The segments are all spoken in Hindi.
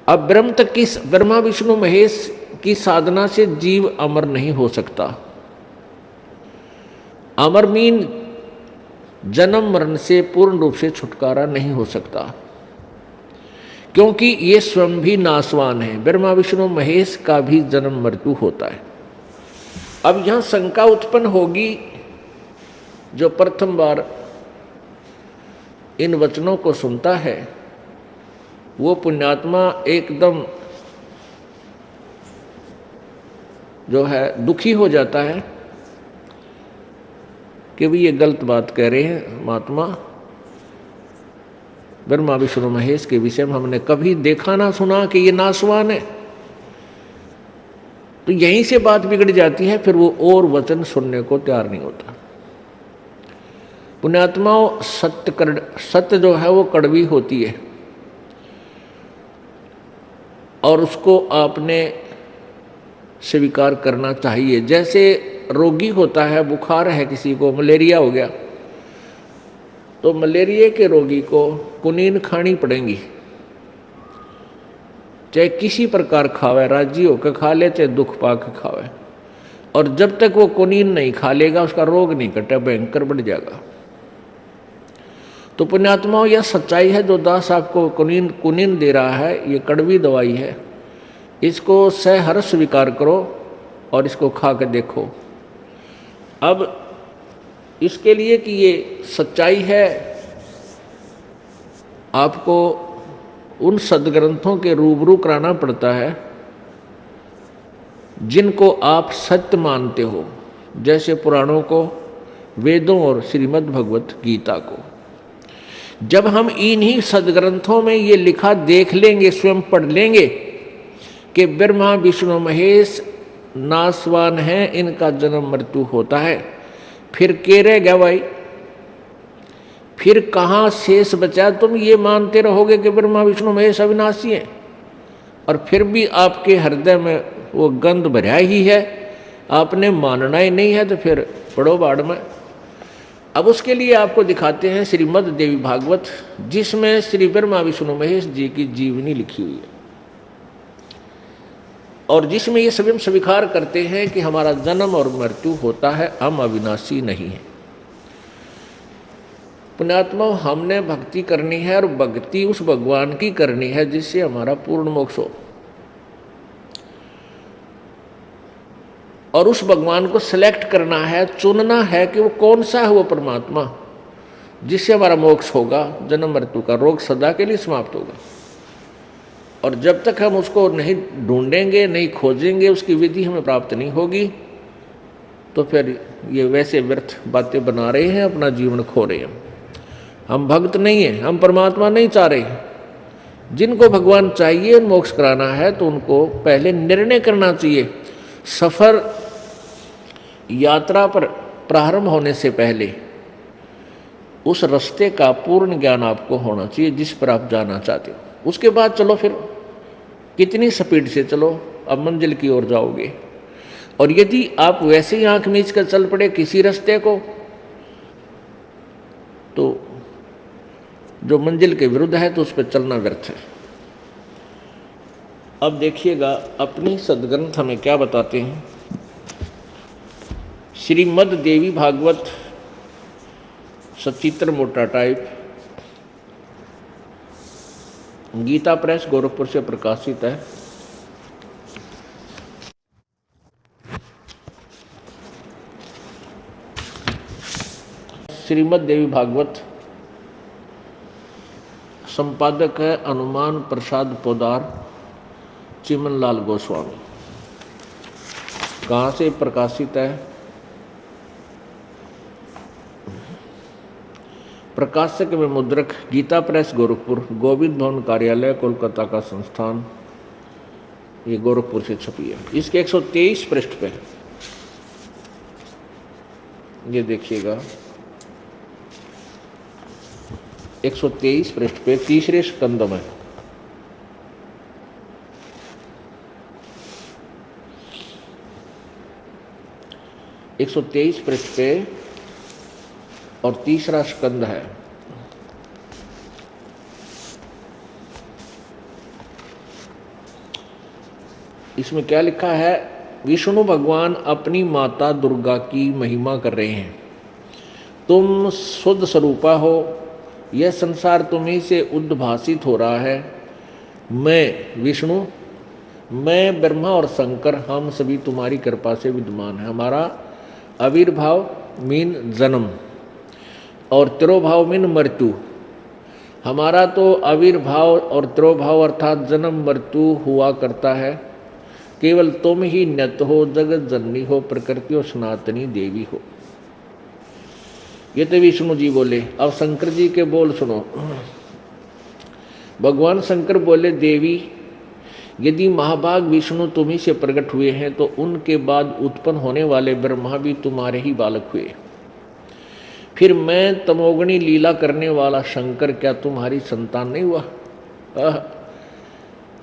अब ब्रह्मा विष्णु महेश की साधना से जीव अमर नहीं हो सकता। अमर मीन जन्म मरण से पूर्ण रूप से छुटकारा नहीं हो सकता, क्योंकि ये स्वयं भी नाशवान है। ब्रह्मा विष्णु महेश का भी जन्म मृत्यु होता है। अब यहां शंका उत्पन्न होगी, जो प्रथम बार इन वचनों को सुनता है वो पुण्यात्मा एकदम जो है दुखी हो जाता है कि भी ये गलत बात कह रहे हैं महात्मा। ब्रह्मा विष्णु महेश के विषय में हमने कभी देखा ना सुना कि ये नाशवान है। तो यहीं से बात बिगड़ जाती है, फिर वो और वचन सुनने को तैयार नहीं होता। पुण्यात्माओं, सत्य जो है वो कड़वी होती है और उसको आपने स्वीकार करना चाहिए। जैसे रोगी होता है, बुखार है, किसी को मलेरिया हो गया, तो मलेरिया के रोगी को कुनीन खानी पड़ेगी, चाहे किसी प्रकार खावे, राजी होकर खा ले, चाहे दुख पाकर खावे। और जब तक वो कुनीन नहीं खा लेगा उसका रोग नहीं कटे, भयंकर बढ़ जाएगा। तो पुण्यात्माओं, यह सच्चाई है। जो दास आपको कुनीन दे रहा है, ये कड़वी दवाई है, इसको सहर्ष स्वीकार करो और इसको खा के देखो। अब इसके लिए कि ये सच्चाई है, आपको उन सदग्रंथों के रूबरू कराना पड़ता है जिनको आप सत्य मानते हो, जैसे पुराणों को, वेदों और श्रीमद् भगवत गीता को। जब हम इन्हीं सदग्रंथों में ये लिखा देख लेंगे, स्वयं पढ़ लेंगे कि ब्रह्मा विष्णु महेश नाशवान है, इनका जन्म मृत्यु होता है, फिर के रह गया भाई? फिर कहाँ शेष बचा? तुम ये मानते रहोगे कि ब्रह्मा विष्णु महेश अविनाशी हैं और फिर भी आपके हृदय में वो गंध भरा ही है, आपने मानना ही नहीं है, तो फिर पड़ो बाढ़ में। अब उसके लिए आपको दिखाते हैं श्रीमद् देवी भागवत, जिसमें श्री ब्रह्मा विष्णु महेश जी की जीवनी लिखी हुई है और जिसमें ये स्वयं स्वीकार करते हैं कि हमारा जन्म और मृत्यु होता है, हम अविनाशी नहीं है। पुण्यात्मा, हमने भक्ति करनी है और भक्ति उस भगवान की करनी है जिससे हमारा पूर्ण मोक्ष हो, और उस भगवान को सिलेक्ट करना है, चुनना है कि वो कौन सा है वो परमात्मा जिससे हमारा मोक्ष होगा, जन्म मृत्यु का रोग सदा के लिए समाप्त होगा। और जब तक हम उसको नहीं ढूंढेंगे, नहीं खोजेंगे, उसकी विधि हमें प्राप्त नहीं होगी, तो फिर ये वैसे व्यर्थ बातें बना रहे हैं, अपना जीवन खो रहे हैं। हम भक्त नहीं हैं, हम परमात्मा नहीं चाह रहे हैं। जिनको भगवान चाहिए, मोक्ष कराना है, तो उनको पहले निर्णय करना चाहिए। सफ़र यात्रा पर प्रारंभ होने से पहले उस रास्ते का पूर्ण ज्ञान आपको होना चाहिए जिस पर आप जाना चाहते हो। उसके बाद चलो, फिर कितनी स्पीड से चलो, अब मंजिल की ओर जाओगे। और यदि आप वैसे ही आंख मीच कर चल पड़े किसी रास्ते को, तो जो मंजिल के विरुद्ध है, तो उस पर चलना व्यर्थ है। अब देखिएगा अपनी सदग्रंथ हमें क्या बताते हैं। श्रीमद् देवी भागवत सचित्र मोटा टाइप, गीता प्रेस गोरखपुर से प्रकाशित है। श्रीमद् देवी भागवत, संपादक है हनुमान प्रसाद पोदार, चिमनलाल गोस्वामी। कहाँ से प्रकाशित है? प्रकाशक में मुद्रक गीता प्रेस गोरखपुर, गोविंद भवन कार्यालय कोलकाता का संस्थान, ये गोरखपुर से छपी है। इसके 123 पृष्ठ पे ये देखिएगा, 123 पृष्ठ पे तीसरे स्कंद में एक 123 पृष्ठ पे और तीसरा स्कंद है। इसमें क्या लिखा है, विष्णु भगवान अपनी माता दुर्गा की महिमा कर रहे हैं। तुम शुद्ध स्वरूपा हो, यह संसार तुम्ही से उद्भासित हो रहा है। मैं विष्णु, मैं ब्रह्मा और शंकर, हम सभी तुम्हारी कृपा से विद्यमान है। हमारा आविर्भाव मीन जन्म और तिरोभाव मीन मृत्यु। हमारा तो आविर्भाव और तिरोभाव अर्थात जन्म मृत्यु हुआ करता है। केवल तुम ही नित्य हो, जगत जननी हो, प्रकृति और सनातनी देवी हो। ये तो विष्णु जी बोले। अब शंकर जी के बोल सुनो। भगवान शंकर बोले, देवी यदि महाभाग विष्णु तुम्ही से प्रकट हुए हैं तो उनके बाद उत्पन्न होने वाले ब्रह्मा भी तुम्हारे ही बालक हुए। फिर मैं तमोगणी लीला करने वाला शंकर क्या तुम्हारी संतान नहीं हुआ?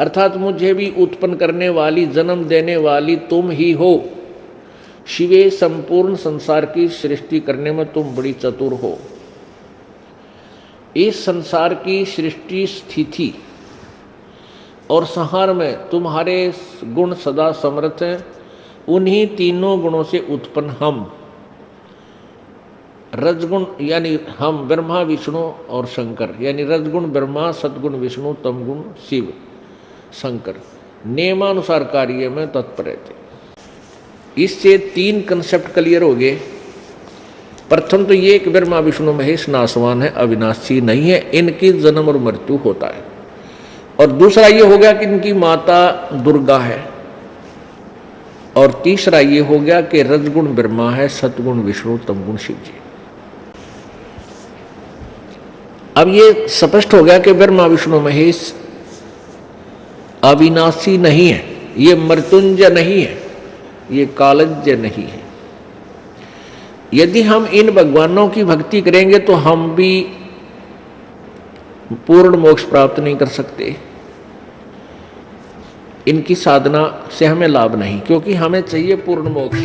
अर्थात मुझे भी उत्पन्न करने वाली, जन्म देने वाली तुम ही हो। शिवे, संपूर्ण संसार की सृष्टि करने में तुम बड़ी चतुर हो। इस संसार की सृष्टि, स्थिति और संहार में तुम्हारे गुण सदा समर्थ हैं। उन्हीं तीनों गुणों से उत्पन्न हम, रजगुण यानी हम ब्रह्मा विष्णु और शंकर, यानी रजगुण ब्रह्मा, सतगुण विष्णु, तमगुण शिव शंकर, नियमानुसार कार्य में तत्पर रहते। इससे तीन कंसेप्ट क्लियर हो गए। प्रथम तो ये कि ब्रह्मा विष्णु महेश नासवान है, अविनाशी नहीं है, इनकी जन्म और मृत्यु होता है। और दूसरा ये हो गया कि इनकी माता दुर्गा है। और तीसरा ये हो गया कि रजगुण ब्रह्मा है, सतगुण विष्णु, तमगुण शिव जी। अब ये स्पष्ट हो गया कि ब्रह्मा विष्णु महेश अविनाशी नहीं है, ये मृत्युंजय नहीं है, ये कालज्ञ नहीं है। यदि हम इन भगवानों की भक्ति करेंगे तो हम भी पूर्ण मोक्ष प्राप्त नहीं कर सकते। इनकी साधना से हमें लाभ नहीं, क्योंकि हमें चाहिए पूर्ण मोक्ष।